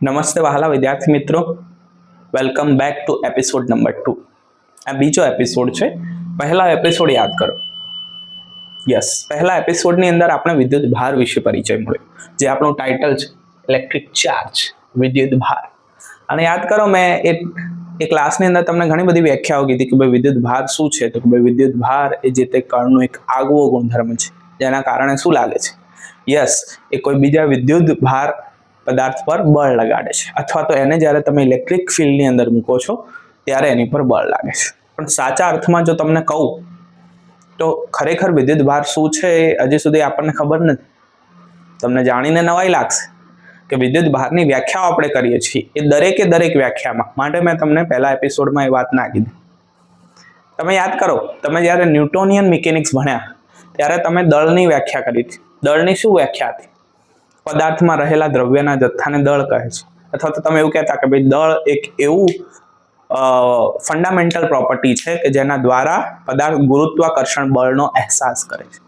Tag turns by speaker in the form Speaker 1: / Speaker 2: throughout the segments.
Speaker 1: નમસ્તે વહાલા વિદ્યાર્થી મિત્રો, welcome back to episode number 2. આ બીજો એપિસોડ છે. પહેલા એપિસોડ યાદ કરો. યસ, પહેલા એપિસોડની અંદર આપણે વિદ્યુત ભાર વિશે પરિચય મળ્યો, જે આપણું ટાઇટલ છે ઇલેક્ટ્રિક ચાર્જ, વિદ્યુત ભાર. અને યાદ કરો, મેં એ ક્લાસની અંદર તમને ઘણી બધી વ્યાખ્યાઓ કીધી કે ભાઈ વિદ્યુત ભાર શું છે. તો કે ભાઈ વિદ્યુત ભાર એ જે તે કણનો એક આગવો ગુણધર્મ છે, જેના કારણે શું લાગે છે? યસ, એ કોઈ બીજા વિદ્યુત ભાર પદાર્થ પર બળ લગાડે છે, અથવા તો એને જ્યારે તમે ઇલેક્ટ્રિક ફિલ્ડની અંદર મૂકો છો ત્યારે એની પર બળ લાગે છે. પણ સાચા અર્થમાં જો તમને કહું તો ખરેખર વિદ્યુત ભાર શું છે એ હજી સુધી આપણને ખબર નથી. તમને જાણીને નવાઈ લાગશે કે વિદ્યુત ભારની વ્યાખ્યાઓ આપણે કરીએ છીએ, એ દરેક વ્યાખ્યામાં, માટે મેં તમને પહેલા એપિસોડમાં એ વાત ના કીધી. તમે યાદ કરો, તમે જ્યારે ન્યૂટોનિયન મિકેનિક્સ ભણ્યા ત્યારે તમે દળની વ્યાખ્યા કરી હતી. દળની શું વ્યાખ્યા હતી? પદાર્થમાં રહેલા દ્રવ્યના જથ્થાને દળ કહે છે. અથવા તો તમે એવું કહેતા કે ભાઈ દળ એક એવું ફંડામેન્ટલ પ્રોપર્ટી છે કે જેના દ્વારા પદાર્થ ગુરુત્વાકર્ષણ બળનો અહેસાસ કરે છે.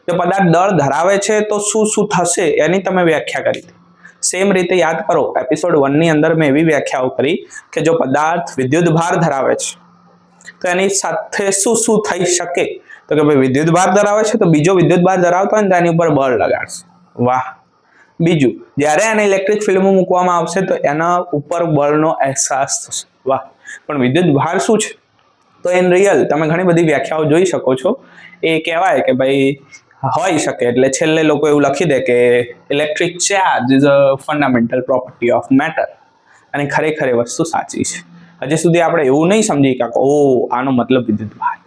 Speaker 1: જો પદાર્થ દળ ધરાવે છે તો શું શું થશે એની તમે વ્યાખ્યા કરી હતી. સેમ રીતે યાદ કરો, એપિસોડ 1 ની અંદર મેં એવી વ્યાખ્યાઓ કરી કે જો પદાર્થ વિદ્યુત ભાર ધરાવે છે તો એની સાથે શું શું થઈ શકે? તો કે ભાઈ વિદ્યુત ભાર ધરાવે છે તો બીજો વિદ્યુત ભાર ધરાવતો હોય ને તો એની ઉપર બળ લગાડશે. વાહ! બીજું, જ્યારે એને ઇલેક્ટ્રિક ફિલ્ડમાં મૂકવામાં આવશે તો એના ઉપર બળનો અહેસાસ થશે. વાહ! પણ વિદ્યુત ભાર શું છે? તો ઇન રિયલ તમે ઘણી બધી વ્યાખ્યાઓ જોઈ શકો છો. એ કહેવાય કે ભાઈ હોઈ શકે, એટલે છેલ્લે લોકો એવું લખી દે કે electric charge is a fundamental property of matter. અને ખરેખર એ વસ્તુ સાચી છે. હજી સુધી આપણે એવું નહીં સમજી કે આનો મતલબ વિદ્યુત ભાર.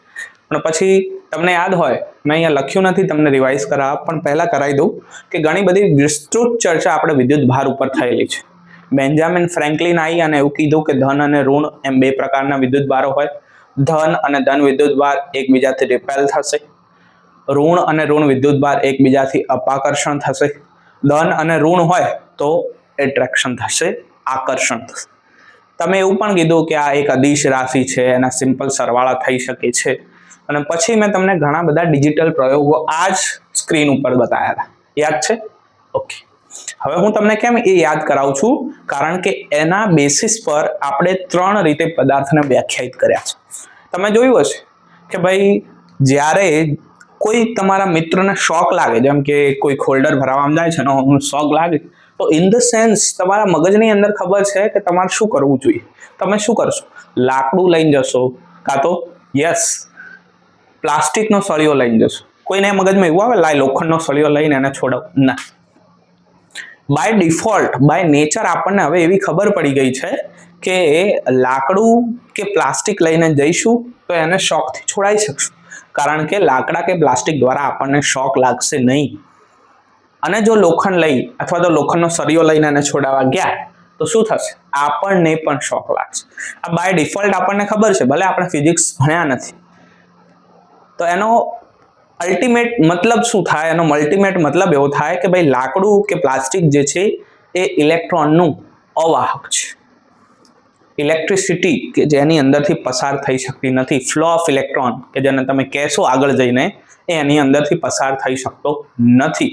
Speaker 1: પણ પછી તમને યાદ હોય, મેં અહીંયા લખ્યું નથી તમને રિવાઇઝ કરાવવા, પણ પહેલા કરાવી દઉં કે ઘણી બધી વિસ્તૃત ચર્ચા આપણે વિદ્યુત ભાર ઉપર થયેલી છે. બેન્જામિન ફ્રેન્કલિન આવી અને એવું કીધું કે ધન અને ઋણ એમ બે પ્રકારના વિદ્યુત ભારો હોય. ધન અને ધન વિદ્યુત ભાર એકબીજાથી રિપેલ થશે. ઋણ અને ઋણ વિદ્યુત ભાર એકબીજાથી અપાકર્ષણ થશે. ધન અને ઋણ હોય તો એટ્રેક્શન થશે, આકર્ષણ થશે. તમે એવું પણ કીધું કે આ એક અદિશ રાશિ છે, એના સિમ્પલ સરવાળા થઈ શકે છે. અને પછી મેં તમને ઘણા બધા ડિજિટલ પ્રયોગો આ જ સ્ક્રીન ઉપર બતાવ્યા હતા. યાદ છે? ઓકે. હવે હું તમને કેમ એ યાદ કરાવું છું? કારણ કે એના બેસિસ પર આપણે 3 રીતે પદાર્થને વ્યાખ્યાયિત કર્યા છે. તમે જોયું હશે કે ભાઈ જ્યારે કોઈ તમારા મિત્રને શોક લાગે, જેમ કે કોઈ ખોલ્ડર ભરાવામાં જાય છે એનો શોક લાગે, તો ઇન ધ સેન્સ તમારા મગજની અંદર ખબર છે કે તમારે શું કરવું જોઈએ. તમે શું કરશો? લાકડું લઈને જશો, કાં તો યસ પ્લાસ્ટિકનો સળિયો લઈને જશો. કોઈને મગજમાં એવું આવે લાય લોખંડનો સળિયો લઈને એને છોડાવ? ના. બાય ડિફોલ્ટ, બાય નેચર આપણને હવે એવી ખબર પડી ગઈ છે કે લાકડું કે પ્લાસ્ટિક લઈને જઈશું તો એને શોકથી છોડાઈ શકશું. કારણ કે લાકડા કે પ્લાસ્ટિક દ્વારા આપણને શોક લાગશે નહીં. અને જો લોખંડ લઈ અથવા તો લોખંડનો સળિયો લઈને એને છોડાવવા ગયા તો શું થશે? આપણને પણ શોક લાગશે. આ બાય ડિફોલ્ટ આપણને ખબર છે, ભલે આપણે ફિઝિક્સ ભણ્યા નથી. તો એનો અલ્ટિમેટ મતલબ શું થાય? એનો અલ્ટિમેટ મતલબ એવો થાય કે ભાઈ લાકડું કે પ્લાસ્ટિક જે છે એ ઇલેક્ટ્રોનનું અવાહક છે. ઇલેક્ટ્રિસિટી કે જેની અંદરથી પસાર થઈ શકતી નથી, ફ્લો ઓફ ઇલેક્ટ્રોન કે જેને તમે કહેશો આગળ જઈને, એ એની અંદરથી પસાર થઈ શકતો નથી.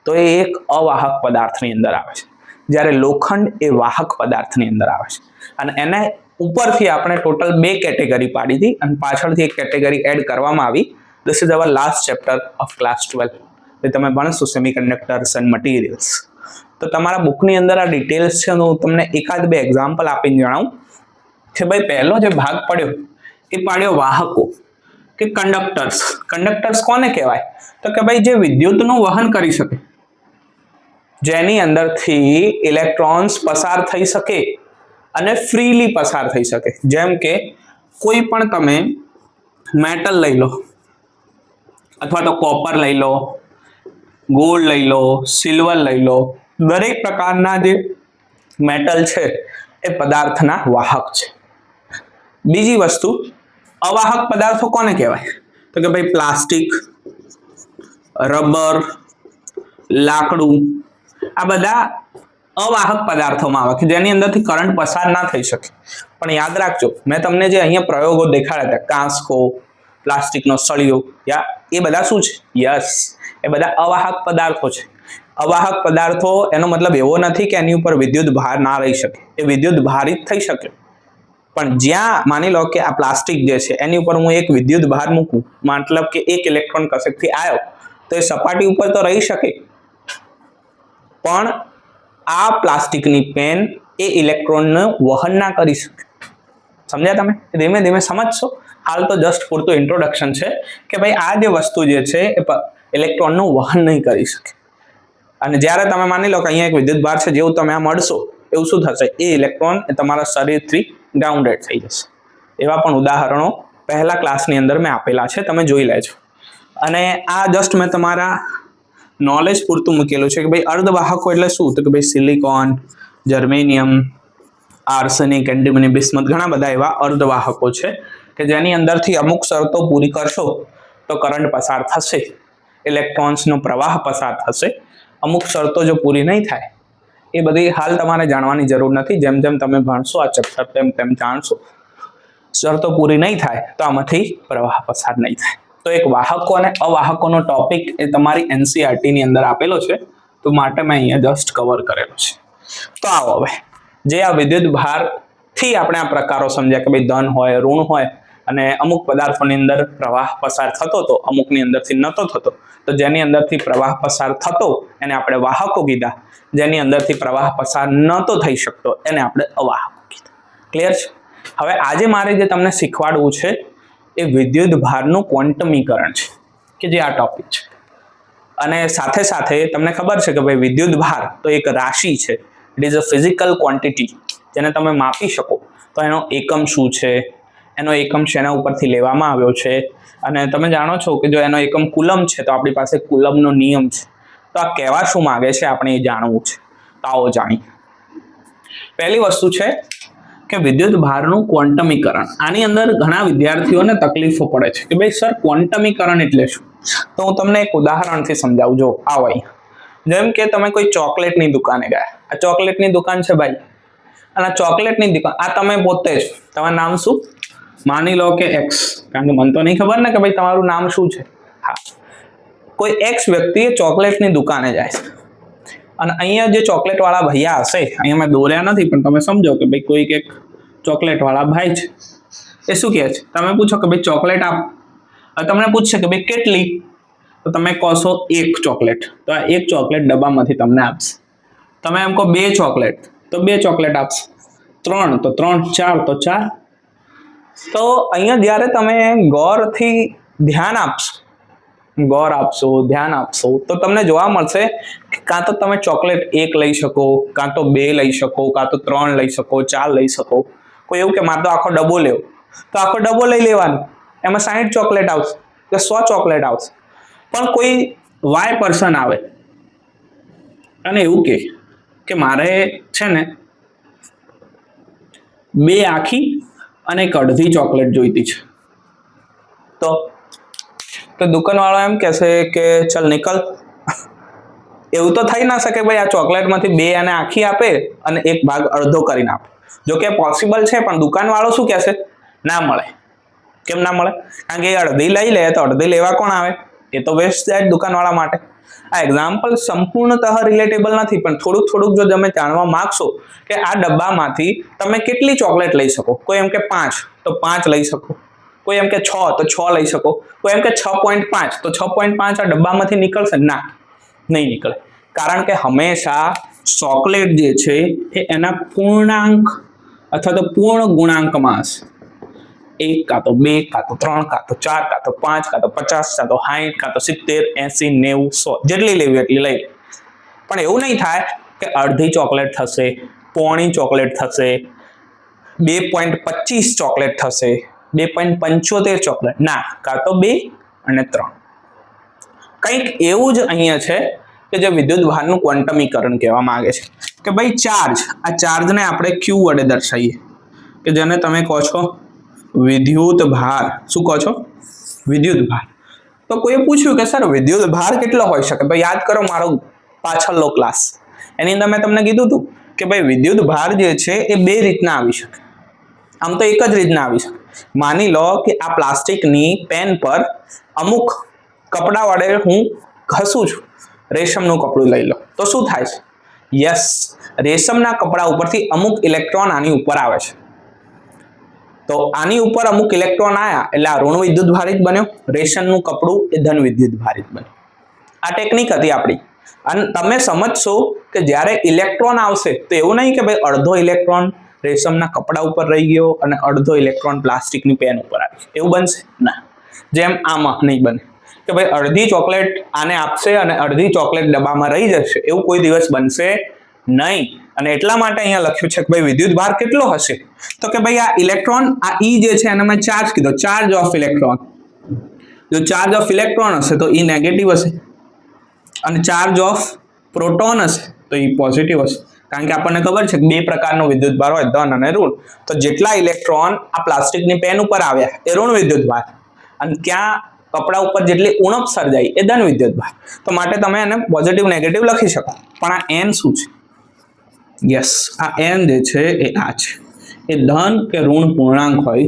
Speaker 1: તો એ એક અવાહક પદાર્થની અંદર આવે છે. જ્યારે લોખંડ એ વાહક પદાર્થની અંદર આવે છે. અને એને ઉપરથી આપણે ટોટલ 2 કેટેગરી પાડી હતી અને પાછળથી એક કેટેગરી એડ કરવામાં આવી. This is our last chapter of class 12. એ તમે ભણશો સેમિકન્ડક્ટર્સ એન્ડ મટીરિયલ્સ. તો તમારા બુકની અંદર આ ડિટેલ્સ છે. હું તમને એકાદ 2 એક્ઝામ્પલ આપીને જણાવું કે ભાઈ પહેલો જે ભાગ પડ્યો એ પાડ્યો વાહકો કે કંડક્ટર્સ. કંડક્ટર્સ કોને કહેવાય? તો કે ભાઈ જે વિદ્યુતનું વહન કરી શકે, જેની અંદરથી ઇલેક્ટ્રોન્સ પસાર થઈ શકે અને ફ્રીલી પસાર થઈ શકે. જેમ કે કોઈ પણ તમે મેટલ લઈ લો, અથવા તો કોપર લઈ લો, ગોલ્ડ લઈ લો, સિલ્વર લઈ લો. દરેક પ્રકારના જે મેટલ છે એ પદાર્થના વાહક છે. બીજી વસ્તુ, અવાહક પદાર્થો કોને કહેવાય? તો કે ભાઈ પ્લાસ્ટિક, રબર, લાકડું, આ બધા અવાહક પદાર્થોમાં આવે કે જેની અંદરથી કરંટ પસાર ના થઈ શકે. પણ યાદ રાખજો, મેં તમને જે અહીંયા પ્રયોગો દેખાડ્યા હતા, કાંસકો, પ્લાસ્ટિકનો સળિયો, એ બધા શું છે? યસ, એ બધા અવાહક પદાર્થો છે. અવાહક પદાર્થો એનો મતલબ એવો નથી કે એની ઉપર વિદ્યુત ભાર ના રહી શકે, એ વિદ્યુત ભારિત થઈ શકે, પણ જ્યાં માની લો કે આ પ્લાસ્ટિક જે છે એની ઉપર હું એક વિદ્યુત ભાર મૂકું, મતલબ કે એક ઇલેક્ટ્રોન કશેકથી આવ્યો તો એ સપાટી ઉપર તો રહી શકે, પણ આ પ્લાસ્ટિકની પેન એ ઇલેક્ટ્રોનનું વહન ના કરી શકે. સમજ્યા તમે? ધીમે ધીમે સમજશો. હાલ તો જસ્ટ પૂરતું ઇન્ટ્રોડક્શન છે કે ભાઈ આ જે વસ્તુ જે છે એ ઇલેક્ટ્રોનનું વહન નહીં કરી શકે. અને જ્યારે તમે માની લો કે અહીંયા એક વિદ્યુત ભાર છે, જેવું તમે આ મળશો એવું શું થશે, એ ઇલેક્ટ્રોન તમારા શરીરથી ગ્રાઉન્ડેડ થઈ જશે. એવા પણ ઉદાહરણો પહેલા ક્લાસની અંદર મેં આપેલા છે, તમે જોઈ લેજો. અને આ જસ્ટ મેં તમારા નોલેજ પૂરતું મૂકેલું છે કે ભાઈ અર્ધવાહકો એટલે શું, તો કે ભાઈ સિલિકોન, જર્મેનિયમ, આર્સેનિક, એન્ટિમની, બિસ્મથ, ઘણા બધા એવા અર્ધવાહકો છે કે જેની અંદરથી અમુક શરતો પૂરી કરશો તો કરંટ પસાર થશે, ઇલેક્ટ્રોન્સનો પ્રવાહ પસાર થશે. અમુક શરતો જો પૂરી નહીં થાય, એ બધી હાલ તમારે જાણવાની જરૂર નથી, જેમ જેમ તમે ભણશો આ ચેપ્ટર તેમ તેમ જાણશો. શરતો પૂરી નહીં થાય તો આમાંથી પ્રવાહ પસાર નહીં થાય. તો એક વાહકો અને અવાહકોનો ટોપિક એ તમારી એનસીઈઆરટીની અંદર આપેલો છે, તો માટે મેં અહીંયા જસ્ટ કવર કરેલો છે. તો આવો હવે જે આ વિદ્યુત ભારથી આપણે આ પ્રકારો સમજ્યા કે ભાઈ ધન હોય, ઋણ હોય, અને અમુક પદાર્થોની અંદર પ્રવાહ પસાર થતો હતો, અમુકની અંદરથી નહોતો થતો. તો જેની અંદરથી પ્રવાહ પસાર થતો એને આપણે વાહકો કીધા, જેની અંદરથી પ્રવાહ પસાર નહોતો થઈ શકતો એને આપણે અવાહકો કીધા. ક્લિયર છે? હવે આજે મારે જે તમને શીખવાડવું છે એ વિદ્યુત ભારનું ક્વોન્ટમીકરણ છે, કે જે આ ટોપિક છે. અને સાથે સાથે તમને ખબર છે કે ભાઈ વિદ્યુત ભાર તો એક રાશિ છે, it is a physical quantity, જેને તમે માપી શકો. તો એનો એકમ શું છે, એનો એકમ શેના ઉપરથી લેવામાં આવ્યો છે, અને તમે જાણો છો કે જો એનો એકમ કુલમ છે તો આપણી પાસે કુલમનો નિયમ છે. તો આ કહેવા શું માંગે છે આપણે એ જાણવું છે. તો આવો જાણીએ. પહેલી વસ્તુ છે કે વિદ્યુત ભારનું ક્વોન્ટમીકરણ. આની અંદર ઘણા વિદ્યાર્થીઓને તકલીફો પડે છે કે ભાઈ સર ક્વોન્ટમીકરણ એટલે શું. તો હું તમને એક ઉદાહરણથી સમજાવું. જો આવો અહીંયા, જેમ કે તમે કોઈ ચોકલેટની દુકાને ગયા, આ ચોકલેટની દુકાન છે ભાઈ, અને આ ચોકલેટની દુકાન આ તમે પોતે જ, તમારું નામ શું માની લો કે એક્સ, કારણ કે મને તો નહીં ખબર ને કે ભાઈ તમારું નામ શું છે. હા, કોઈ એક્સ વ્યક્તિ ચોકલેટની દુકાને જાય છે, અને અહીંયા જે ચોકલેટ વાળા ભૈયા હશે, અહીંયા મેં દોર્યા નથી પણ તમે સમજો કે ભાઈ કોઈક એક ચોકલેટ વાળા ભાઈ છે, એ શું કહે છે, તમે પૂછો કે ભાઈ ચોકલેટ આપ, તમને પૂછશે કે ભાઈ કેટલી, તો તમે કહો છો એક ચોકલેટ, તો આ એક ચોકલેટ ડબ્બામાંથી તમને આપશે. તમે એમ કહો બે ચોકલેટ, તો બે ચોકલેટ આપશે. ત્રણ તો ત્રણ, ચાર તો ચાર. તો અહીંયા જ્યારે તમે ગૌરથી ધ્યાન આપશો, ધ્યાન આપશો, તો તમને જોવા મળશે કે કાં તો તમે ચોકલેટ એક લઈ શકો, કાં તો બે લઈ શકો, કાં તો ત્રણ લઈ શકો, ચાર લઈ શકો. કોઈ એવું કે મારે તો આખો ડબ્બો લેવો, તો આખો ડબ્બો લઈ લેવાનો, એમાં 60 ચોકલેટ આવશે કે 100 ચોકલેટ આવશે. પણ કોઈ વાય પર્સન આવે અને એવું કે મારે છે ને બે આખી અને એક અડધી ચોકલેટ જોઈતી છે, તો દુકાનવાળો એમ કહેશે કે ચલ નીકળ. એવું તો થઈ ના શકે ભાઈ આ ચોકલેટમાંથી બે અને આખી આપે અને એક ભાગ અડધો કરીને આપે. જો કે પોસિબલ છે, પણ દુકાનવાળો શું કહેશે, ના મળે. કેમ ના મળે? કારણ કે એ અડધી લઈ લે તો અડધી લેવા કોણ આવે, એ તો વેસ્ટ જાય દુકાનવાળા માટે. આ એક્ઝામ્પલ સંપૂર્ણતઃ રિલેટેબલ નથી, પણ થોડુંક જો તમે જાણવા માંગશો કે આ ડબ્બામાંથી તમે કેટલી ચોકલેટ લઈ શકો, કોઈ એમ કે 5 તો 5 લઈ શકો, કોઈ એમ કે 6 તો 6 લઈ શકો, કોઈ એમ કે 6.5 તો 6.5 આ ડબ્બામાંથી નીકળશે, ના, નહીં નીકળે. કારણ કે હંમેશા ચોકલેટ જે છે એ એના પૂર્ણાંક અથવા તો પૂર્ણ ગુણાંકમાં હશે. 1 કાં તો 2 કાં તો 3 કાં તો 4 કાં તો 5 કાં તો 50 કાં તો 60 કાં તો 70 80 90 100 જેટલી લેવી એટલી લઈ. પણ એવું નહીં થાય કે અડધી ચોકલેટ થશે, પોણી ચોકલેટ થશે, 2.25 ચોકલેટ થશે, 2.75 ચોકલેટ, ના, કાં તો 2 અને 3. કંઈક એવું જ અહીંયા છે કે જે વિદ્યુત ભારનું ક્વોન્ટમીકરણ કહેવા માંગે છે કે ભાઈ ચાર્જ, આ ચાર્જને આપણે Q વડે દર્શાવીએ, કે જેને તમે કહો છો વિદ્યુત ભાર. શું કહો છો? વિદ્યુત ભાર. તો કોઈએ પૂછ્યું કે સર વિદ્યુત ભાર કેટલો હોઈ શકે? ભાઈ યાદ કરો મારો પાછળનો ક્લાસ, એની અંદર મેં તમને કીધું હતું કે ભાઈ વિદ્યુત ભાર જે છે એ બે રીતના આવી શકે. આમ તો એક જ રીતના આવી શકે. માની લો કે આ પ્લાસ્ટિકની પેન પર અમુક કપડા વડે હું ઘસું છું, રેશમનું કપડું લઈ લો, તો શું થાય છે? યસ, રેશમના કપડા ઉપરથી અમુક ઇલેક્ટ્રોન આની ઉપર આવે છે. તો આની ઉપર અમુક ઇલેક્ટ્રોન આયા એટલે આ ઋણ વિદ્યુત ભારિત બન્યો, રેશમનું કપડું એ ધન વિદ્યુત ભારિત બન્યું. આ ટેકનિક હતી આપણી. અને તમે સમજશો કે જ્યારે ઇલેક્ટ્રોન આવશે તો એવું નહીં કે ભાઈ અડધો ઇલેક્ટ્રોન રેશમના કપડા ઉપર રહી ગયો અને અડધો ઇલેક્ટ્રોન પ્લાસ્ટિકની પેન ઉપર આવી, એવું બનશે ના. જેમ આમાં નહીં બને કે ભાઈ અડધી ચોકલેટ આને આપશે અને અડધી ચોકલેટ ડબ્બામાં રહી જશે, એવું કોઈ દિવસ બનશે નહીં. અને એટલા માટે અહીંયા લખ્યું છે કે ભાઈ વિદ્યુત ભાર કેટલો હશે? તો કે ભાઈ આ ઇલેક્ટ્રોન, આ ઈ જે છે એને મેં ચાર્જ કીધો, ચાર્જ ઓફ ઇલેક્ટ્રોન. જો ચાર્જ ઓફ ઇલેક્ટ્રોન હશે તો ઈ નેગેટિવ હશે અને ચાર્જ ઓફ પ્રોટોન હશે તો ઈ પોઝિટિવ હશે. કારણ કે આપણને ખબર છે કે બે પ્રકારનો વિદ્યુત ભાર હોય, ધન અને ઋણ. તો જેટલા ઇલેક્ટ્રોન આ પ્લાસ્ટિકની પેન ઉપર આવ્યા એ ઋણ વિદ્યુત ભાર, અને ત્યાં કપડા ઉપર જેટલી ઉણપ સર્જાઈ એ ધન વિદ્યુત ભાર. તો માટે તમે એને પોઝિટિવ નેગેટિવ લખી શકો. પણ આ n શું છે? યસ, આ n જે છે એ આ છે, એ ધન કે ઋણ પૂર્ણાંક હોઈ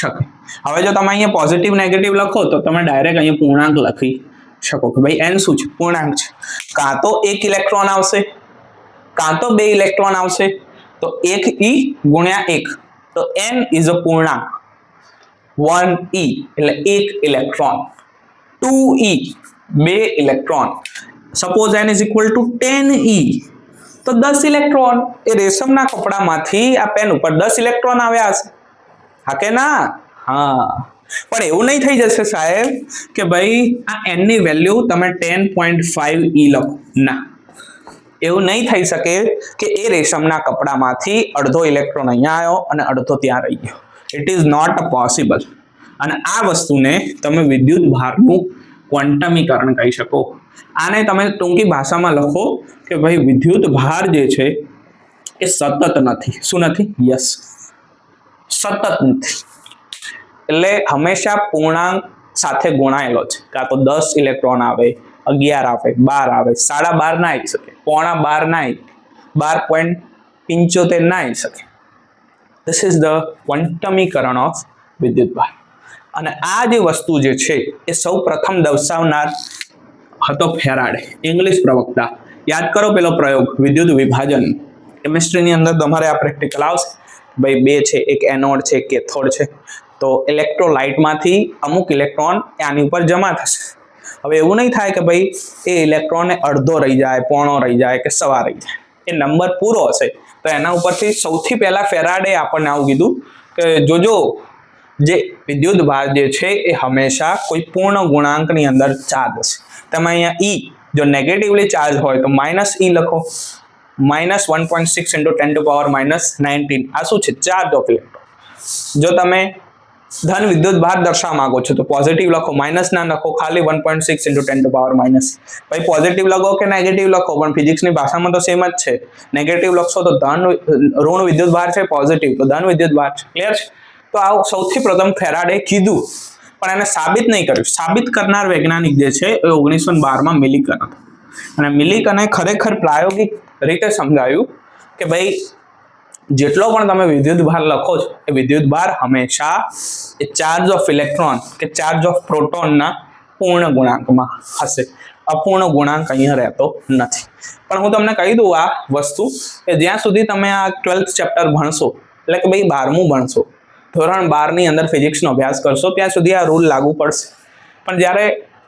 Speaker 1: શકે. હવે જો તમે અહીંયા પોઝિટિવ નેગેટિવ લખો તો તમે ડાયરેક્ટ અહીંયા પૂર્ણાંક લખી શકો કે ભાઈ n શું છે? પૂર્ણાંક છે. કાં તો એક ઇલેક્ટ્રોન આવશે, કાં તો બે ઇલેક્ટ્રોન આવશે. તો 1e ગુણ્યા 1, તો n ઇઝ અ પૂર્ણાંક. 1e એટલે એક ઇલેક્ટ્રોન, 2e બે electron. Suppose n is equal two 10e તો 10 ઇલેક્ટ્રોન. એ રેશમના કપડામાંથી આ પેન ઉપર 10 ઇલેક્ટ્રોન આવ્યા હશે, હા કે ના? હા. પણ એવું નહીં થઈ જશે સાહેબ કે ભાઈ આ n ની વેલ્યુ તમે 10.5e લખો, ના, એવું નહીં થઈ શકે કે એ રેશમના કપડામાંથી અડધો ઇલેક્ટ્રોન અહીંયા આવ્યો અને અડધો ત્યાં રહી ગયો. It is not possible. અને આ વસ્તુને તમે વિદ્યુત ભારનું ક્વોન્ટમીકરણ કહી શકો. આને તમે ટૂંકી ભાષામાં લખો કે ભાઈ વિદ્યુત ભાર જે છે એ સતત નથી. શું નથી? યસ, સતત નથી. એટલે હંમેશા પૂર્ણાંક સાથે ગુણાયેલો છે. કાં તો 10 ઇલેક્ટ્રોન આવે, 11 આવે, 12 આવે, 12.5 ના આવી શકે, 11.5 ના આવી, 12.75 ના આવી શકે. ધીસ ઇઝ ધ ક્વોન્ટમીકરણ ઓફ વિદ્યુત ભાર. અને આ જે વસ્તુ જે છે એ સૌ પ્રથમ દર્શાવનાર હતો ફેરાડે, ઇંગ્લિશ પ્રવક્તા. યાદ કરો પેલો પ્રયોગ વિદ્યુત વિભાજન. કેમિસ્ટ્રીની અંદર તમારે આ પ્રેક્ટિકલ આવશે. ભાઈ બે છે, એક એનોડ છે, એક કેથોડ છે. તો ઇલેક્ટ્રોલાઇટમાંથી અમુક ઇલેક્ટ્રોન આની ઉપર જમા થશે. હવે એવું નહીં થાય કે ભાઈ એ ઇલેક્ટ્રોન અડધો રહી જાય, પોણો રહી જાય કે સવા રહી જાય. એ નંબર પૂરો હશે તો એના ઉપરથી સૌથી પહેલા ફેરાડે આપણને આવું કીધું કે જોજો જે વિદ્યુત ભાર જે છે એ હંમેશા કોઈ પૂર્ણ ગુણાંકની અંદર ચાર્જ હશે. તમે અહીંયા ઈ જો નેગેટિવલી ચાર્જ હોય તો માઇનસ ઈ લખો, minus 1.6 into 10 to power minus 19. આ શું છે? Charge of electron. જો તમે ધન વિદ્યુત ભાર દર્શાવવા માંગો છો તો પોઝિટિવ લખો, માઇનસ ના લખો, ખાલી 1.6 into 10 to power minus. ભાઈ પોઝિટિવ લખો કે નેગેટિવ લખો પણ ફિઝિક્સની ભાષામાં તો સેમ જ છે. નેગેટિવ લખશો તો ઋણ વિદ્યુત ભાર છે, પોઝિટિવ તો ધન વિદ્યુત ભાર છે. ક્લિયર છે? તો આ સૌથી પ્રથમ ફેરાડે કીધું પણ એને સાબિત નહીં કર્યું. સાબિત કરનાર વૈજ્ઞાનિક જે છે એ 1912 મિલિકન હતો. અને મિલિકને ખરેખર પ્રાયોગિક રીતે સમજાયું કે ભાઈ જેટલો પણ તમે વિદ્યુત ભાર લખો છો એ વિદ્યુત ભાર હંમેશા એ ચાર્જ ઓફ ઇલેક્ટ્રોન કે ચાર્જ ઓફ પ્રોટોનના પૂર્ણ ગુણાંકમાં હશે. અપૂર્ણ ગુણાંક અહીંયા રહેતો નથી. પણ હું તમને કહી દઉં આ વસ્તુ કે જ્યાં સુધી તમે આ 12th ચેપ્ટર ભણશો એટલે કે ભાઈ 12મું ભણશો, ધોરણ 12 ની અંદર ફિઝિક્સનો અભ્યાસ કરશો ત્યાં સુધી આ રૂલ લાગુ પડશે. પણ જ્યારે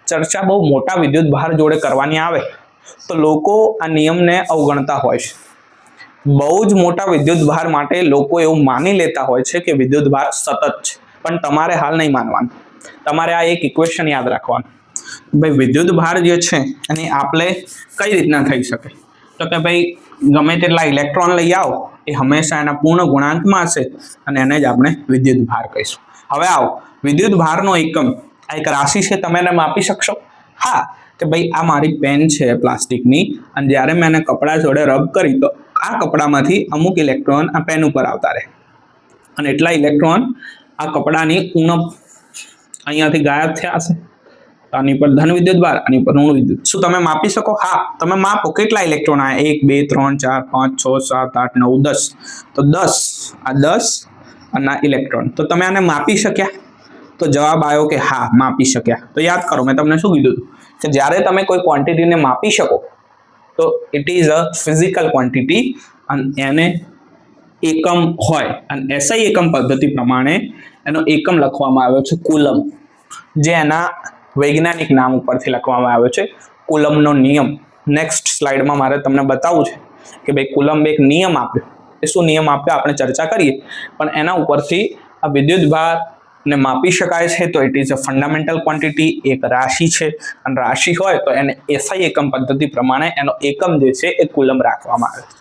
Speaker 1: ચર્ચા બહુ મોટા વિદ્યુત ભાર જોડે કરવાની આવે તો લોકો આ નિયમને અવગણતા હોય છે. બહુ જ મોટા વિદ્યુત ભાર માટે લોકો એવું માની લેતા હોય છે કે વિદ્યુત ભાર સતત છે. પણ તમારે હાલ નહીં માનવાનું. તમારે આ એક ઇક્વેશન યાદ રાખવાનું. ભાઈ વિદ્યુત ભાર જે છે એની આપણે કઈ રીતના થઈ શકે? તો કે ભાઈ ગમે તેટલા ઇલેક્ટ્રોન લઈ આવો એ હંમેશા એના પૂર્ણ ગુણાંકમાં હશે અને એને જ આપણે વિદ્યુત ભાર કહીશું. હવે આવો વિદ્યુત ભારનો એકમ, આ એક રાશિ છે, તમે એને માપી શકશો? હા, કે ભાઈ આ મારી પેન છે પ્લાસ્ટિકની અને જ્યારે મેં એને કપડા જોડે રબ કરી તો આ કપડામાંથી અમુક ઇલેક્ટ્રોન આ પેન ઉપર આવતા રહે અને એટલા ઇલેક્ટ્રોન આ કપડાની ઉણપ અહીંયાથી ગાયબ થયા હશે. આની પર ધન વિદ્યુત ભાર, આની પર ઋણ વિદ્યુત. શું તમે માપી શકો? હા, તમે માપો કેટલા ઇલેક્ટ્રોન આવ્યા? 1 2 3 4 5 6 7 8 9 10. તો 10 આ 10 અને આ ઇલેક્ટ્રોન. તો તમે આને માપી શક્યા? તો જવાબ આવ્યો કે હા, માપી શક્યા. તો યાદ કરો મેં તમને શું કીધું હતું કે જ્યારે તમે કોઈ ક્વોન્ટિટીને માપી શકો તો it is a physical quantity અને એને એકમ હોય અને SI એકમ પદ્ધતિ પ્રમાણે એનો એકમ લખવામાં આવ્યો છે કુલમ, જે એના વૈજ્ઞાનિક નામ ઉપરથી લખવામાં આવ્યો છે કુલમનો નિયમ. નેક્સ્ટ સ્લાઇડમાં મારે તમને બતાવવું છે કે ભાઈ કુલમ્બે એક નિયમ આપ્યો. એ શું નિયમ આપ્યો આપણે ચર્ચા કરીએ, પણ એના ઉપરથી આ વિદ્યુત ભાર ને માપી શકાય છે. તો it is a fundamental quantity, એક રાશિ છે અને રાશિ હોય તો એને SI એકમ પદ્ધતિ પ્રમાણે એનો એકમ જે છે એ કુલમ રાખવામાં આવે છે.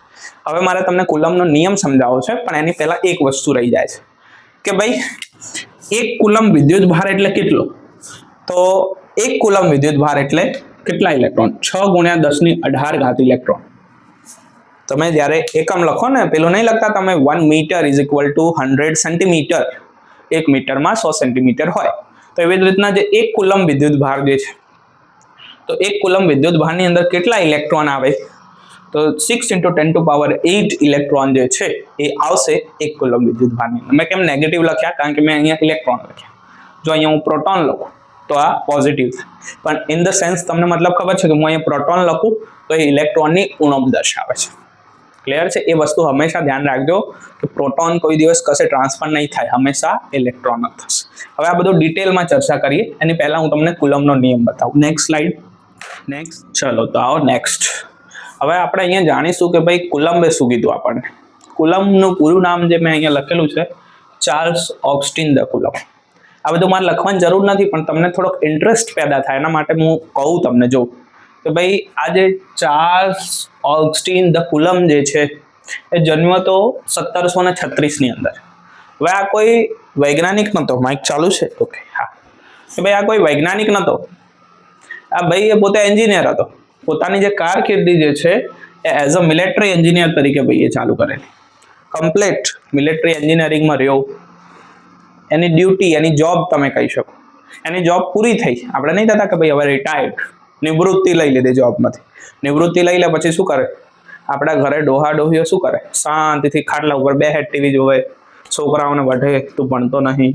Speaker 1: હવે મારે તમને કુલમનો નિયમ સમજાવવો છે, પણ એની પહેલા એક વસ્તુ રહી જાય છે કે ભાઈ એક કુલમ વિદ્યુત ભાર એટલે કેટલો? તો એક કુલમ વિદ્યુત ભાર એટલે કેટલા ઇલેક્ટ્રોન? 6 × 10⁸ ઇલેક્ટ્રોન. તમે જ્યારે એકમ લખો ને, પેલું નહીં લખતા તમે 1 metre is equal to 100 centimetre, 1 મીટરમાં 100 સેન્ટીમીટર હોય. તો એવી જ રીતના જે એક કુલમ વિદ્યુત ભાર જે છે, તો એક કુલમ વિદ્યુત ભારની અંદર કેટલા ઇલેક્ટ્રોન આવે? તો 6 × 10⁸ ઇલેક્ટ્રોન જે છે એ આવશે એક કુલમ વિદ્યુત ભારની અંદર. મેં કેમ નેગેટિવ લખ્યા? કારણ કે મેં અહીંયા ઇલેક્ટ્રોન લખ્યા. જો અહીંયા હું પ્રોટોન લખું તો આ પોઝિટિવ થાય, પણ ઇન ધ સેન્સ તમને મતલબ ખબર છે કે હું અહીંયા પ્રોટોન લખું તો એ ઇલેક્ટ્રોનની ઉણપ દર્શાવે છે. ક્લિયર છે? એ વસ્તુ હંમેશા ધ્યાન રાખજો કે પ્રોટોન કોઈ દિવસ કશે ટ્રાન્સફર નહીં થાય, હંમેશા ઇલેક્ટ્રોન જ થશે. હવે આ બધું ડિટેલમાં ચર્ચા કરીએ, એની પહેલા હું તમને કુલમનો નિયમ બતાવું. Next slide. નેક્સ્ટ. ચલો તો આવો નેક્સ્ટ. હવે આપણે અહીંયા જાણીશું કે ભાઈ કુલમ્બે શું કીધું આપણને. કુલમનું પૂરું નામ જે મેં અહીંયા લખેલું છે, ચાર્લ્સ ઓગસ્ટીન દ કુલમ. આ બધું મારે લખવાની જરૂર નથી, પણ તમને થોડોક ઇન્ટરેસ્ટ પેદા થાય એના માટે હું કહું તમને. જો કે ભાઈ આ જે ચાર્લ્સ ઓગસ્ટીન દ કુલમ જે છે એ જન્મ્યો તો 1736 અંદર. હવે આ કોઈ વૈજ્ઞાનિક નહોતો. માઇક ચાલુ છે? ઓકે, હા. કે ભાઈ આ કોઈ વૈજ્ઞાનિક નહોતો. આ ભાઈ એ પોતે એન્જિનિયર હતો. પોતાની જે કારકિર્દી જે છે એ એઝ અ મિલિટરી એન્જિનિયર તરીકે ભાઈએ ચાલુ કરેલી. કમ્પ્લીટ મિલિટરી એન્જિનિયરિંગમાં રહ્યો. એની ડ્યુટી, એની જોબ તમે કહી શકો. એની જોબ પૂરી થઈ. આપણે નહીં થતા કે ભાઈ હવે રિટાયર્ડ, નિવૃત્તિ લઈ લીધી જોબમાંથી. નિવૃત્તિ લઈ લે પછી શું કરે? આપણા ઘરે ડોહા ડોહીઓ શું કરે? શાંતિથી ખાટલા ઉપર બેહે, ટીવી જોવે, છોકરાઓને વઢે, તું ભણતો નહીં.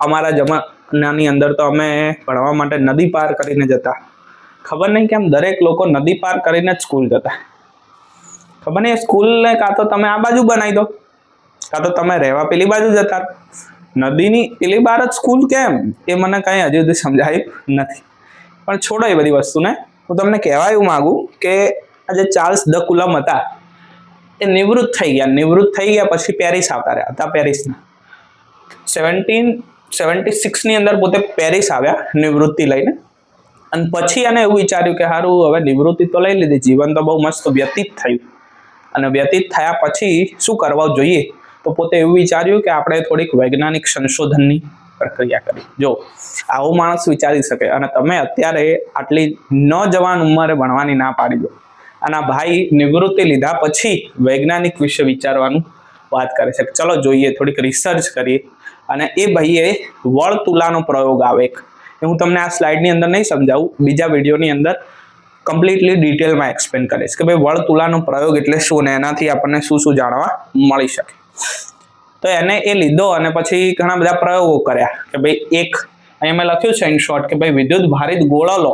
Speaker 1: અમારા જમાનાની અંદર તો અમે ભણવા માટે નદી પાર કરીને જતા. ખબર નહીં કેમ દરેક લોકો નદી પાર કરીને જ સ્કૂલ જતા. ખબર નહીં, સ્કૂલને કાં તો તમે આ બાજુ બનાવી દો, કાં તો તમે રહેવા પેલી બાજુ જતા. નદીની પેલી બાર જ સ્કૂલ કેમ? એ મને કાંઈ હજુ સુધી સમજાયું નથી. પણ છોડો એ બધી વસ્તુને. હું તમને કહેવા એવું માગું કે આ જે ચાર્લ્સ દ કુલમ હતા એ નિવૃત્ત થઈ ગયા. નિવૃત્ત થઈ ગયા પછી પેરિસ આવતા રહ્યા હતા. પેરિસના 1776 અંદર પોતે પેરિસ આવ્યા નિવૃત્તિ લઈને. અને પછી એને એવું વિચાર્યું કે સારું, હવે નિવૃત્તિ તો લઈ લીધી, જીવન તો બહુ મસ્ત વ્યતીત થયું. અને વ્યતીત થયા પછી શું કરવા જોઈએ? તો પોતે એવું વિચાર્યું કે આપણે થોડીક વૈજ્ઞાનિક સંશોધનની પ્રક્રિયા કરી. જો આવો માણસ વિચારી શકે અને તમે અત્યારે આટલી નોજવાન ઉંમરે ભણવાની ના પાડી દો. અને આ ભાઈ નિવૃત્તિ લીધા પછી વૈજ્ઞાનિક વિશે વિચારવાનું વાત કરે છે. ચલો જોઈએ, થોડીક રિસર્ચ કરીએ. અને એ ભાઈએ વર્તુલાનો પ્રયોગ આવે એક, એ હું તમને આ સ્લાઇડની અંદર નહીં સમજાવું, બીજા વિડીયોની અંદર કમ્પ્લીટલી ડિટેલમાં એક્સપ્લેન કરીશ કે ભાઈ વર્તુલાનો પ્રયોગ એટલે શું ને એનાથી આપણને શું શું જાણવા મળી શકે. તો એને એ લીધો અને પછી ઘણા બધા પ્રયોગો કર્યા કે ભાઈ એક અહીંયા મેં લખ્યું છે ઇન શોર્ટ કે ભાઈ વિદ્યુત ભારિત ગોળો લો,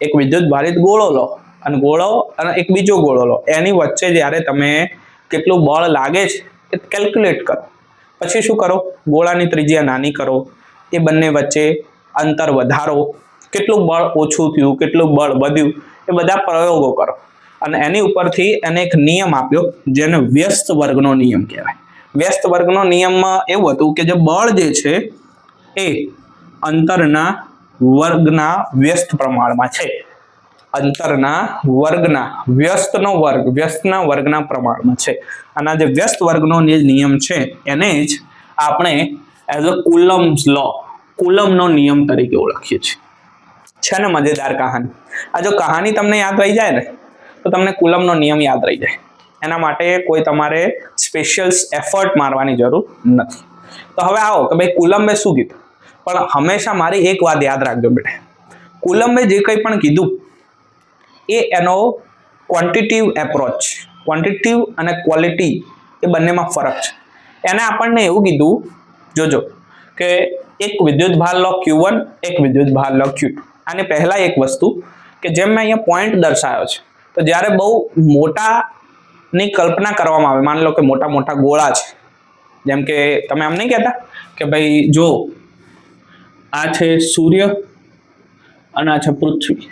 Speaker 1: એક વિદ્યુત ભારિત ગોળો લો અને ગોળો અને એક બીજો ગોળો લો, એની વચ્ચે જ્યારે તમે કેટલું બળ લાગે છે એ કેલ્ક્યુલેટ કરો. પછી શું કરો? ગોળાની ત્રિજ્યા નાની કરો, એ બંને વચ્ચે અંતર વધારો, કેટલું બળ ઓછું થયું, કેટલું બળ વધ્યું, એ બધા પ્રયોગો કરો. અને એની ઉપરથી એને એક નિયમ આપ્યો જેને વ્યસ્ત વર્ગનો નિયમ કહેવાય. વ્યસ્ત વર્ગનો નિયમમાં એવું હતું કે જે બળ જે છે એ અંતરના વર્ગના વ્યસ્ત પ્રમાણમાં છે. અંતરના વર્ગના વ્યસ્તના વર્ગના પ્રમાણમાં છે. અને આ જે વ્યસ્ત વર્ગનો નિયમ છે એને જ આપણે એઝ અ કુલમ્સ લો, કુલમનો નિયમ તરીકે ઓળખીએ છીએ. છે ને મજેદાર કહાની? આ જો કહાની તમને યાદ રહી જાય ને તો તમને કુલમનો નિયમ યાદ રહી જાય. એના માટે કોઈ તમારે સ્પેશિયલ એફર્ટ મારવાની જરૂર નથી. તો હવે આવો કે ભાઈ કુલમ્બે શું કીધું, પણ હંમેશા મારી એક વાત યાદ રાખજો બેટા, કુલમ્બે જે કંઈ પણ કીધું એ એનો ક્વોન્ટિટિવ એપ્રોચ, ક્વોન્ટિટિવ અને ક્વોલિટી એ બંનેમાં ફરક છે. એને આપણને એવું કીધું, જોજો કે એક વિદ્યુત ભાર લો Q1, એક વિદ્યુત ભાર લો Q2. આને પહેલા એક વસ્તુ કે જેમ મેં અહીંયા પોઈન્ટ દર્શાવ્યો છે, તો તો જ્યારે બહુ મોટાની કલ્પના કરવામાં આવે, માની લો કે મોટા મોટા ગોળા છે, જેમ કે તમે આમ નહીં કહેતા કે ભાઈ જો આ છે સૂર્ય અને આ છે પૃથ્વી.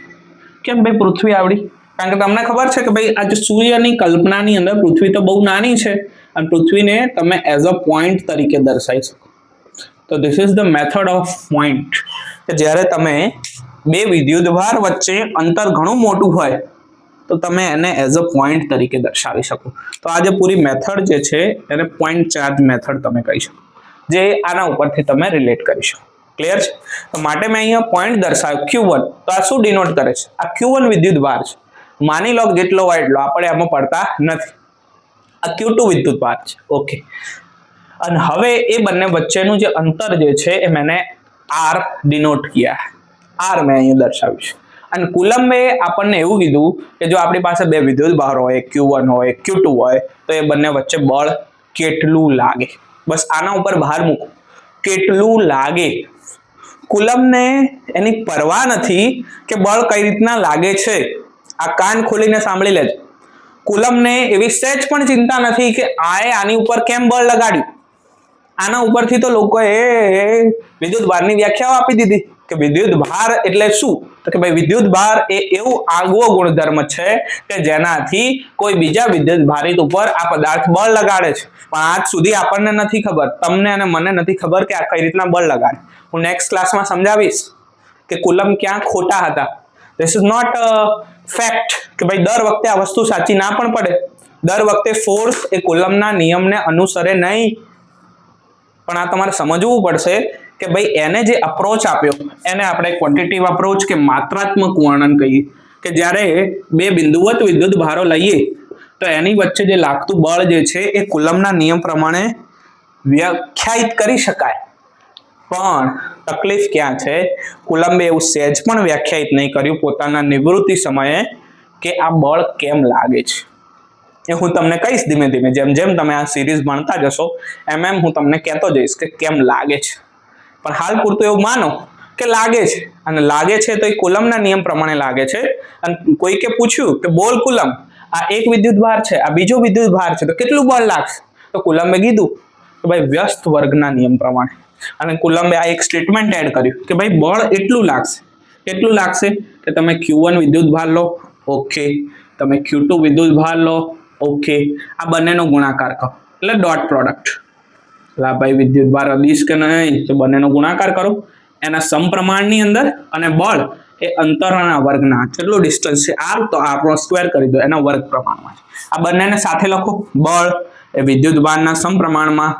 Speaker 1: કેમ ભાઈ પૃથ્વી આવડી? કારણ કે તમને ખબર છે કે ભાઈ આ જે સૂર્યની કલ્પનાની અંદર પૃથ્વી તો બહુ નાની છે અને પૃથ્વીને તમે એઝ અ પોઈન્ટ તરીકે દર્શાવી શકો. તો this is the method of point, કે જ્યારે તમે બે વિદ્યુતભાર વચ્ચે અંતર ઘણું મોટું હોય તો તમે એને એઝ અ પોઈન્ટ તરીકે દર્શાવી શકો. તો આ જે પૂરી મેથડ જે છે એને પોઈન્ટ ચાર્જ મેથડ તમે કહી શકો, જે આના ઉપરથી તમે રિલેટ કરી શકો. ક્લિયર છે? તો માટે મેં અહીંયા પોઈન્ટ દર્શાવ્યો Q1. તો આ શું ડિનોટ કરે છે? આ Q1 વિદ્યુતભાર છે. માની લો જેટલો હોય એટલો, આપણે એમાં પડતા નથી. આ Q2 વિદ્યુતભાર છે. ઓકે. અને હવે એ બંને વચ્ચેનું જે અંતર જે છે એ મેં R ડિનોટ કિયા. R મેં અહીંયા દર્શાવ્યું છે. અને કુલમ્બે આપણને એવું કીધું કે જો આપણી પાસે બે વિદ્યુતભાર હોય, Q1 હોય, Q2 હોય, તો એ બંને વચ્ચે બળ કેટલું લાગે. બસ આના ઉપર ભાર મૂકો, કેટલું લાગે. કુલમ્બને એની પરવા નથી કે બળ કઈ રીતના લાગે છે. આ કાન ખોલીને સાંભળી લેજો. કુલમ્બને એવી સહેજ પણ ચિંતા નથી કે આની ઉપર કેમ બળ લગાડ્યું. આના ઉપરથી તો લોકોએ વિદ્યુતભારની વ્યાખ્યાઓ આપી દીધી કે વિદ્યુતભાર એટલે શું? તો કે ભાઈ વિદ્યુતભાર એ એવું આગવો ગુણધર્મ છે કે જેનાથી કોઈ બીજા વિદ્યુતભારિત ઉપર આ પદાર્થ બળ લગાડે છે. પણ આજ સુધી આપણને નથી ખબર, તમને અને મને નથી ખબર કે આ કઈ રીતના બળ લગાડે. હું નેક્સ્ટ ક્લાસમાં સમજાવીશ કે કુલમ્બ ક્યાં ખોટા હતા. ધીસ ઇઝ નોટ ફેક્ટ કે ભાઈ દર વખતે આ વસ્તુ સાચી ના પણ પડે. દર વખતે ફોર્સ એ કુલમ્બના નિયમને અનુસરે નહીં. પણ આ તમારે સમજવું પડશે કે ભાઈ એને જે અપ્રોચ આપ્યો એને આપણે ક્વોન્ટિટેટિવ અપ્રોચ કે માત્રાત્મક વર્ણન કહીએ, કે જ્યારે બે બિંદુવત વિદ્યુતભારો લઈએ તો એની વચ્ચે જે લાગતું બળ જે છે એ કુલમ્બના નિયમ પ્રમાણે વ્યાખ્યાયિત કરી શકાય. પણ તકલીફ ક્યાં છે? કુલમ્બે એવું સહેજ પણ વ્યાખ્યાયિત નહીં કર્યું પોતાના નિવૃત્તિ સમયે કે આ બળ કેમ લાગે છે. એ હું તમને કહીશ ધીમે ધીમે, જેમ જેમ તમે આ સિરીઝ ભણતા જશો એમ એમ હું તમને કહેતો જઈશ કે કેમ લાગે છે. પણ હાલ પૂરતું એવું માનો કે લાગે છે, અને લાગે છે તો એ કુલમ્બના નિયમ પ્રમાણે લાગે છે. અને કોઈકે પૂછ્યું કે બોલ કુલમ્બ, આ એક વિદ્યુતભાર છે, આ બીજો વિદ્યુતભાર છે, તો કેટલું બળ લાગશે? તો કુલમ્બે કીધું કે ભાઈ વ્યસ્ત વર્ગના નિયમ પ્રમાણે. અને કુલમ્બે આ એક સ્ટેટમેન્ટ એડ કર્યું કે ભાઈ બળ એટલું લાગશે. કેટલું લાગશે? કે તમે Q1 વિદ્યુતભાર લો, ઓકે, તમે Q2 વિદ્યુતભાર લો, ઓકે, આ બંનેનો ગુણાકાર કરો એટલે ડોટ પ્રોડક્ટ. લા ભાઈ વિદ્યુતભાર અદિશ કે નહીં, તો બંનેનો ગુણાકાર કરો એના સમપ્રમાણની અંદર, અને બળ એ અંતરના વર્ગના, કેટલું ડિસ્ટન્સ છે R, તો R નો સ્ક્વેર કરી દો એના વર્ગ પ્રમાણમાં. આ બંનેને સાથે લખો. બળ એ વિદ્યુતભારના સમપ્રમાણમાં,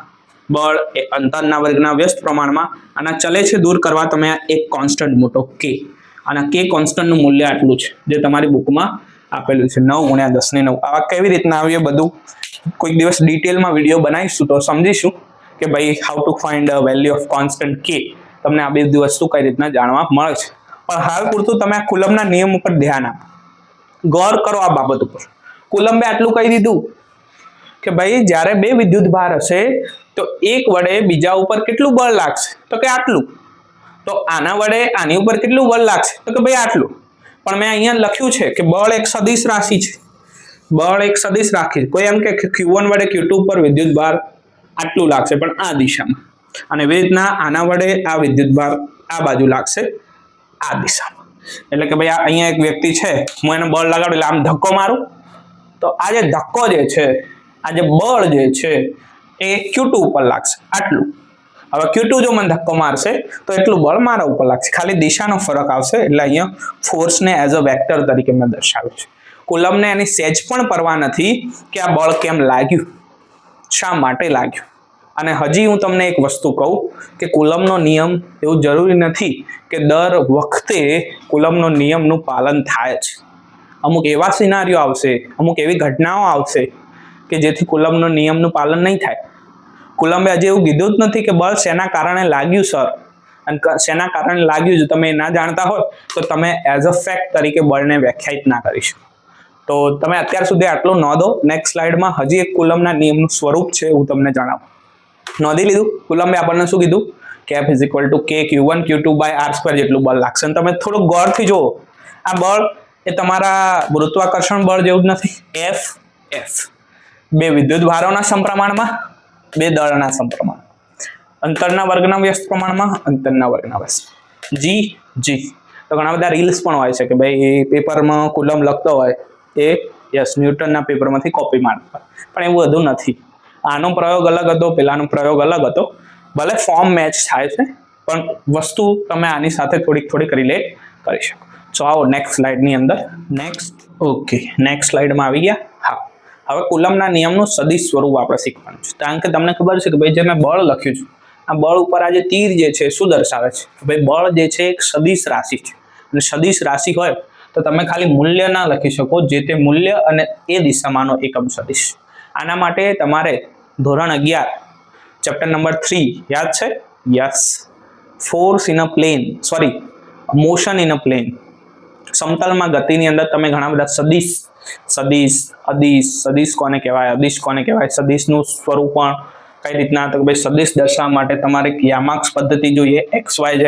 Speaker 1: બળ એ અંતરના વર્ગના વ્યસ્ત પ્રમાણમાં. આના ચલે છે દૂર કરવા તમે એક કોન્સ્ટન્ટ મોટો K, અને K કોન્સ્ટન્ટનું મૂલ્ય આટલું છે જે તમારી બુકમાં આપેલું છે 9 × 10⁹. આવા કેવી રીતના આવ્યું બધું કોઈક દિવસ ડિટેલમાં વિડીયો બનાવીશું તો સમજીશું કે ભાઈ how to find value of constant K. તમને આ બધી વસ્તુ કઈ રીતના જાણવા મળે છે. પણ હાલ પૂરતું તમે આ કુલમ્બના નિયમ ઉપર ધ્યાન આપો, ગૌર કરો આ બાબત ઉપર. કુલમ્બે આટલું કહી દીધું કે ભાઈ જ્યારે બે વિદ્યુતભાર હશે તો એક વડે બીજા ઉપર કેટલું બળ લાગશે? તો કે આટલું. તો આના વડે આની ઉપર કેટલું બળ લાગશે? તો કે ભાઈ આટલું. પણ મેં અહીંયા લખ્યું છે કે બળ એક સદિશ રાશિ છે. બળ એક સદિશ રાશિ. કોઈ એમ કે Q1 વડે Q2 ઉપર વિદ્યુતભાર આટલું લાગશે પણ આ દિશામાં, અને એવી રીતના આના વડે આ વિદ્યુતભાર આ બાજુ લાગશે આ દિશામાં. એટલે કે ભાઈ અહીંયા એક વ્યક્તિ છે, હું એને બળ લગાડું એટલે આમ ધક્કો મારું તો આ જે ધક્કો જે છે, આ જે બળ જે છે એ Q2 ઉપર લાગશે આટલું. હવે Q2 જો મને ધક્કો મારશે તો એટલું બળ મારા ઉપર લાગશે, ખાલી દિશાનો ફરક આવશે. એટલે અહીંયા ફોર્સને એઝ અ વેક્ટર તરીકે મેં દર્શાવ્યું છે. કુલમ્બને એની સહેજ પણ પરવા નથી કે આ બળ કેમ લાગ્યું, શા માટે લાગ્યું. અને હજી હું તમને એક વસ્તુ કહું કે કુલમ્બનો નિયમ એવું જરૂરી નથી કે દર વખતે કુલમ્બનો નિયમનું પાલન થાય છે. અમુક એવા સિનારીઓ આવશે, અમુક એવી ઘટનાઓ આવશે કે જેથી કુલમ્બનો નિયમનું પાલન નહીં થાય. કુલમ્બે હજી એવું કીધું જ નથી કે બળ શેના કારણે લાગ્યું સર, અને શેના કારણે લાગ્યું જો તમે ના જાણતા હોય તો તમે એઝ અ ફેક્ટ તરીકે બળને વ્યાખ્યાયિત ના કરી શકો. તો તમે અત્યાર સુધી આટલું નોંધો. નેક્સ્ટ સ્લાઇડમાં હજી એક કુલમ્બના નિયમનું સ્વરૂપ છે, હું તમને જણાવું. નોંધી લીધું? કુલમ્બે આપણને શું કીધું કે F = K Q1 Q2/R² જેટલું બળ લાગશે. અને તમે થોડું ગૌરથી જુઓ, આ બળ એ તમારા ગુરુત્વાકર્ષણ બળ જેવું જ નથી. એફ એફ બે વિદ્યુત ભારોના સમપ્રમાણમાં, બે દળના સમપ્રમાણમાં. અંતરના વર્ગના વ્યસ્ત પ્રમાણમાં, અંતરના વર્ગના વ્યસ્ત. જી જી તો ઘણા બધા રીલ્સ પણ હોય છે કે ભાઈ પેપરમાં કુલમ લખતો હોય એ યસ ન્યૂટનના પેપરમાંથી કોપી મારતા, પણ એવું બધું નથી. આનો પ્રયોગ અલગ હતો, પેલાનો પ્રયોગ અલગ હતો. ભલે ફોર્મ મેચ થાય છે પણ વસ્તુ તમે આની સાથે થોડીક રિલેટ કરી શકો. તો આવો નેક્સ્ટ સ્લાઇડની અંદર. ઓકે નેક્સ્ટ સ્લાઇડમાં આવી ગયા. હા, હવે કુલમના નિયમનું સદિશ સ્વરૂપ આપણે શીખવાનું છે. કારણ કે તમને ખબર છે કે ભાઈ જે મેં બળ લખ્યું છે, આ બળ ઉપર આ જે તીર જે છે શું દર્શાવે છે? ભાઈ બળ જે છે એક સદિશ રાશિ છે, અને સદિશ રાશિ હોય તો તમે ખાલી મૂલ્ય ના લખી શકો, જે તે મૂલ્ય અને એ દિશામાંનો એકમ સદિશ. આના માટે તમારે ધોરણ 11 ચેપ્ટર નંબર 3 યાદ છે? Yes, force in a plane, sorry motion in a plane. સમતલમાં ગતિની અંદર તમે ઘણા બધા સદિશ, અદિશ, સદિશ કોને કહેવાય, અદિશ કોને કહેવાય, સદિશનું સ્વરૂપ પણ કઈ રીતના, તો ભાઈ સદિશ દર્શાવવા માટે તમારે યામાક્ષ પદ્ધતિ જોઈએ, XYZ,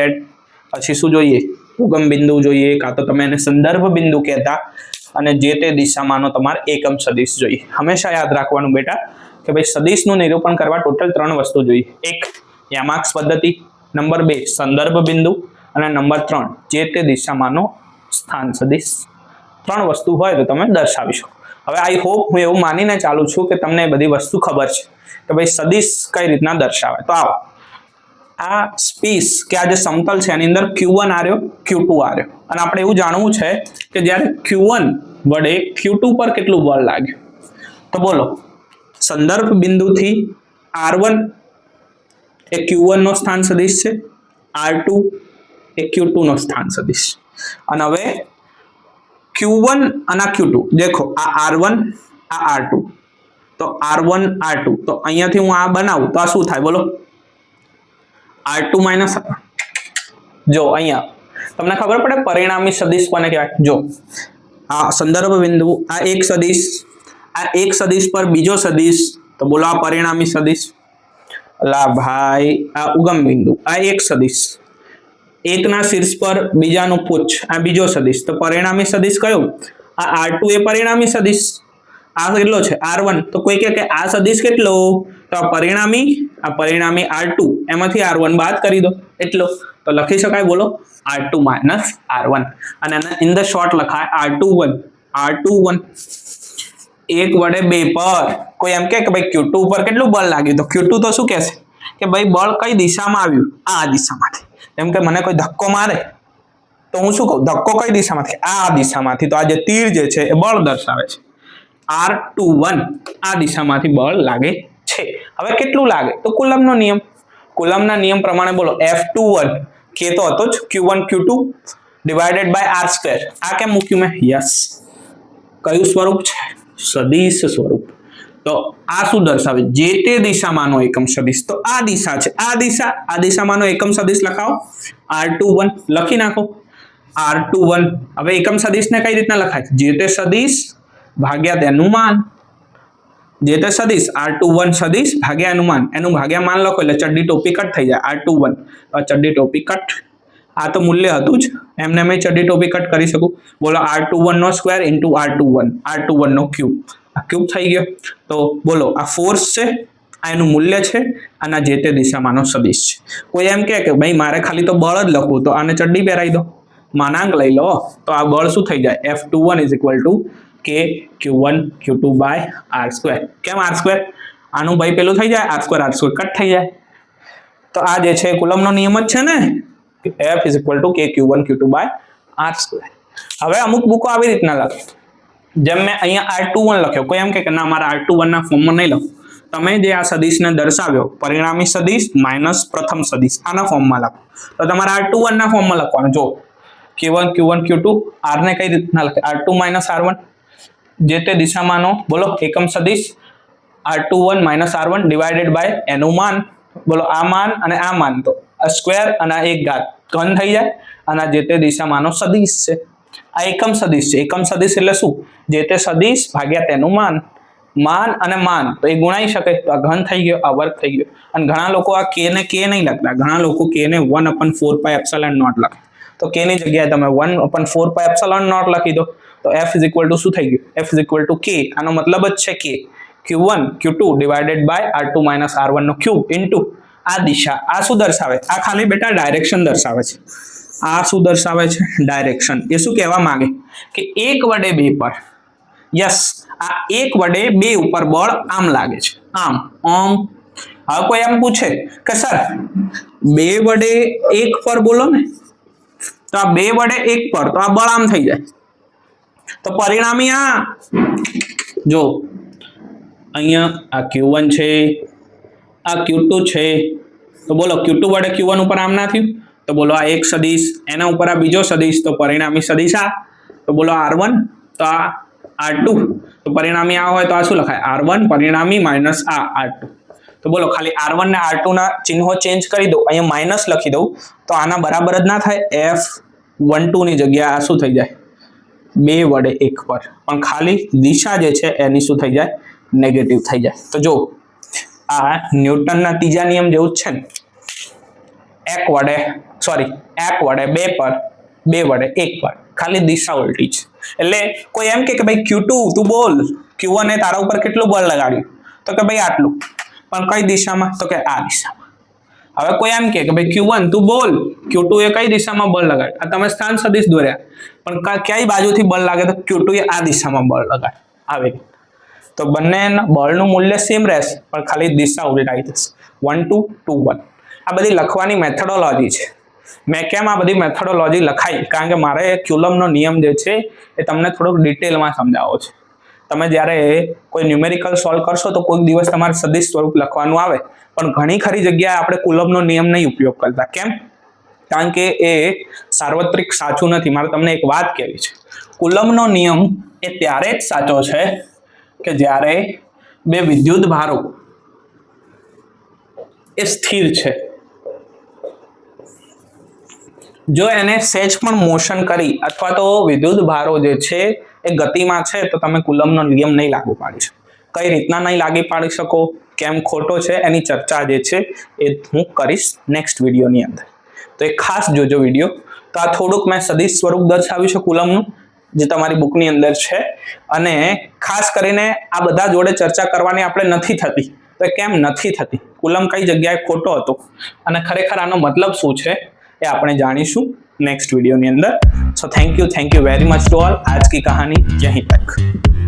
Speaker 1: પછી શું જોઈએ? ઉગમ બિંદુ જોઈએ, કાં તો તમે એને સંદર્ભ બિંદુ કહેતા, અને જે તે દિશામાંનો તમારે એકમ સદિશ જોઈએ. હંમેશા યાદ રાખવાનું બેટા કે ભાઈ સદિશનું નિરૂપણ કરવા ટોટલ 3 વસ્તુ જોઈએ. 1 યામાક્ષ પદ્ધતિ, નંબર 2 સંદર્ભ બિંદુ, અને નંબર 3 જે તે દિશામાંનો સ્થાન સદિશ. 3 વસ્તુ હોય તો તમે દર્શાવી શકો. હવે આઈ હોપ હું એવું માનીને ચાલુ છું કે તમને એ બધી વસ્તુ ખબર છે કે ભાઈ સદિશ કઈ રીતના દર્શાવે. તો આવો આ સ્પેસ કે આ જે સમતલ છે એની અંદર Q1 આવ્યો, Q2 આવ્યો, અને આપણે એવું જાણવું છે કે જ્યારે Q1 વડે Q2 પર કેટલું બળ લાગ્યું. તો બોલો, સંદર્ભ બિંદુથી R1 એ Q1 નો સ્થાન સદિશ છે, R2 એ Q2 નો સ્થાન સદિશ. અને હવે Q1 અને Q2 દેખો, આ R1 આ R2, તો R1 R2, તો અહીંયાથી હું આ બનાવું તો આ શું થાય બોલો? R2 માઇનસ, જો અહીંયા તમને ખબર પડે પરિણામી સદિશ કોને કહેવાય? જો આ સંદર્ભ બિંદુ, આ એક સદિશ, આ એક સદિશ પર બીજો સદિશ, તો બોલો આ પરિણામી સદિશ. અલા ભાઈ આ ઉગમ બિંદુ, આ એક સદિશ, એકના શીર્ષ પર બીજાનું પુચ્છ, આ બીજો સદિશ, તો પરિણામી સદિશ કયો? આ R2 એ પરિણામી સદિશ. આ કેટલો છે? R1. તો કોઈ કહે કે આ સદિશ કેટલો? તો આ પરિણામી R2, એમાંથી R1 બાદ કરી દો એટલો, તો લખી શકાય બોલો R2 માઇનસ R1, અને ઇન ધ શોર્ટ લખાય R21. એક વડે 2 પર કોઈ એમ કે ભાઈ Q2 પર કેટલું બળ લાગ્યું, તો Q2 તો શું કહેશે કે ભાઈ બળ કઈ દિશામાં આવ્યું? આ દિશામાંથી. એમ કે મને કોઈ ધક્કો મારે તો હું શું કહું? ધક્કો કઈ દિશામાંથી? આ દિશામાંથી. તો આ જે તીર જે છે એ બળ દર્શાવે છે. R21 આ દિશામાંથી બળ લાગે છે. હવે કેટલું લાગે? તો કુલમનો નિયમ પ્રમાણે બોલો F21 કે તો હતો જ Q1 Q2 divided by R². આ કેમ મૂક્યું મેં? યસ, કયું સ્વરૂપ છે? સદિશ સ્વરૂપ. તો આ શું દર્શાવે? જે તે દિશામાંનો એકમ સદિશ. તો આ દિશા છે, આ દિશામાંનો એકમ સદિશ લખાવો. R21 લખી નાખો. R21 હવે એકમ સદિશને કઈ રીતના લખાય? જે તે સદિશ ભાગ્યા તેનું માન. જે તે સદિશ R21 સદિશ ભાગ્યા અનુમાન, એનું ભાગ્યા માન લખો એટલે ચડ્ડી ટોપી કટ થઈ જાય. R21 ચડ્ડી ટોપી કટ. આ તો મૂલ્ય હતું જ, એમને મેં ચડ્ડી ટોપી કટ કરી શકું. બોલો R21 નો સ્ક્વેર ઇન્ટુ R21 નો ક્યુબ. આ ક્યુબ થઈ ગયો. તો બોલો આ ફોર્સ છે, આ એનું મૂલ્ય છે, અને જે તે દિશામાંનો સદિશ છે. કોઈ એમ કે ભાઈ મારે ખાલી તો બળ જ લખવું, તો આને ચડ્ડી પહેરાવી દો, માનાંક લઈ લો, તો આ બળ શું થઈ જાય? F21 is equal to K Q1 Q2 by R². કેમ R²? આનું ભાઈ પેલું થઈ જાય, R² કટ થઈ જાય. તો આ જે છે કુલમનો નિયમ જ છે ને, F is equal to K Q1 Q2 by R². હવે અમુક બુકો આવી રીતના લખે, જેમ મેં અહીંયા R21 લખ્યો. કોઈ એમ કે ના મારે R21 ના ફોર્મમાં નહીં લખો, તમે જે આ સદિશને દર્શાવ્યો પરિણામી સદિશ માઇનસ પ્રથમ સદિશ, આના ફોર્મમાં લખો. તો તમારે R21 ના ફોર્મમાં લખવાનું. જો Q1 Q2 R ને કઈ રીતના લખે? R2 માઇનસ R1, જે તે દિશામાંનો બોલો એકમ સદિશ R21 minus R1 divided by એનું માન. બોલો આ માન અને આ માન, તો આ સ્ક્વેર અને આ એક ઘાત ઘન થઈ જાય, અને જે તે દિશામાંનો સદિશ છે. આ એકમ સદિશ છે. એકમ સદિશ એટલે શું? જે તે સદિશ ભાગ્યા તેનું માન. માન અને માન તો એ ગુણાઈ શકે, તો આ ઘન થઈ ગયો, આ વર્ગ થઈ ગયો. અને ઘણા લોકો આ k ને k નહીં લખતા, ઘણા લોકો k ને 1/4 પાઈ એપ્સિલોન નોટ લખે. તો k ની જગ્યાએ તમે 1/4 પાઈ એપ્સિલોન નોટ લખી દો. તો f ઇઝ ઇક્વલ ટુ શું થઈ ગયું, f is equal to k. આનો મતલબ જ છે કે q1 q2 divided by r2 minus r1 નો ક્યુબ ઇન્ટુ આ દિશા. આ શું દર્શાવે, આ ખાલી બેટા ડાયરેક્શન દર્શાવે છે. આ શું દર્શાવે છે, ડાયરેક્શન. એ શું કહેવા માંગે કે 1 વડે 2 પર, યસ, આ 1 વડે 2 ઉપર બળ આમ લાગે છે, આમ. હવે કોઈ એમ પૂછે કે સર 2 વડે 1 પર બોલો ને, તો આ 2 વડે 1 પર તો આ બળ આમ થઈ જાય. તો પરિણામી આ જો અહીંયા આ q1 છે, આ q2 છે, તો બોલો q2 વડે q1 ઉપર આમ ના થયું, તો બોલો આ એક સદિશ, એના ઉપર આ બીજો સદિશ, તો પરિણામી સદિશ આ. તો બોલો r1, તો આ r2, તો પરિણામી આ હોય તો આ શું લખાય, r1 પરિણામી માઇનસ આ r2. તો બોલો ખાલી r1 ને r2 ના ચિહ્નો ચેન્જ કરી દો, અહીંયા માઇનસ લખી દઉં, તો આના બરાબર જ ના થાય. f12 ની જગ્યાએ આ શું થઈ જાય, 2 વડે 1 પર, પણ ખાલી દિશા જે છે એની શું થઈ જાય, નેગેટિવ થઈ જાય. તો જો આ ન્યૂટનના ત્રીજા નિયમ જેવું જ છે ને, 1 વડે 2 પર, 2 વડે 1 પર, ખાલી દિશા ઉલટી છે. એટલે કોઈ એમ કે ભાઈ q2 તું બોલ, q1 એ તારા ઉપર કેટલું બળ લગાડ્યું, તો કે ભાઈ આટલું, પણ કઈ દિશામાં, તો કે આ દિશામાં. હવે કોઈ એમ કે ભાઈ q1 તું બોલ, q2 એ કઈ દિશામાં બળ લગાડ્યું, આ તમે સ્થાન સદિશ દોર્યા, પણ ક્યાંય બાજુથી બળ લાગે તો q2 એ આ દિશામાં બળ લગાડે, આવે. તો બંને બળનું મૂલ્ય સેમ રહેશે, પણ ખાલી દિશા ઉલટાઈ જશે. 1 2 2 1. આ બધી લખવાની મેથોડોલોજી છે. મેં કેમ આ બધી મેથોડોલોજી લખાઈ, કારણ કે મારે ક્યુલમનો નિયમ જે છે એ તમને થોડોક ડિટેલમાં સમજાવવો છે. તમે જ્યારે કોઈ ન્યુમેરિકલ સોલ્વ કરશો તો કોઈક દિવસ તમારે સદિશ સ્વરૂપ લખવાનું આવે, પણ ઘણી ખરી જગ્યાએ આપણે કુલમનો નિયમ નહીં ઉપયોગ કરતા. કેમ? કારણ કે એ સાર્વત્રિક સાચું નથી. મારે તમને એક વાત કહેવી છે, કુલમનો નિયમ એ ત્યારે જ સાચો છે કે જ્યારે બે વિદ્યુત ભારો એ સ્થિર છે. જો એને સહેજ પણ મોશન કરી અથવા તો વિદ્યુત ભારો જે છે એ ગતિમાં છે, તો તમે કુલમનો નિયમ નહીં લાગુ પાડી શકો. કઈ રીતના નહીં લાગી પાડી શકો, કેમ ખોટો છે, એની ચર્ચા જે છે એ હું કરીશ નેક્સ્ટ વિડીયોની અંદર. તો એ ખાસ જોજો વિડીયો. તો આ થોડુંક મેં સદિશ સ્વરૂપ દર્શાવ્યું છે કુલમનું, જે તમારી બુકની અંદર છે, અને ખાસ કરીને આ બધા જોડે ચર્ચા કરવાની આપણે નથી થતી. તો કેમ નથી થતી, કુલમ કઈ જગ્યાએ ખોટો હતો અને ખરેખર આનો મતલબ શું છે એ આપણે જાણીશું नेक्स्ट वीडियो ની અંદર. So thank you very much to all. आज की कहानी यहीं तक.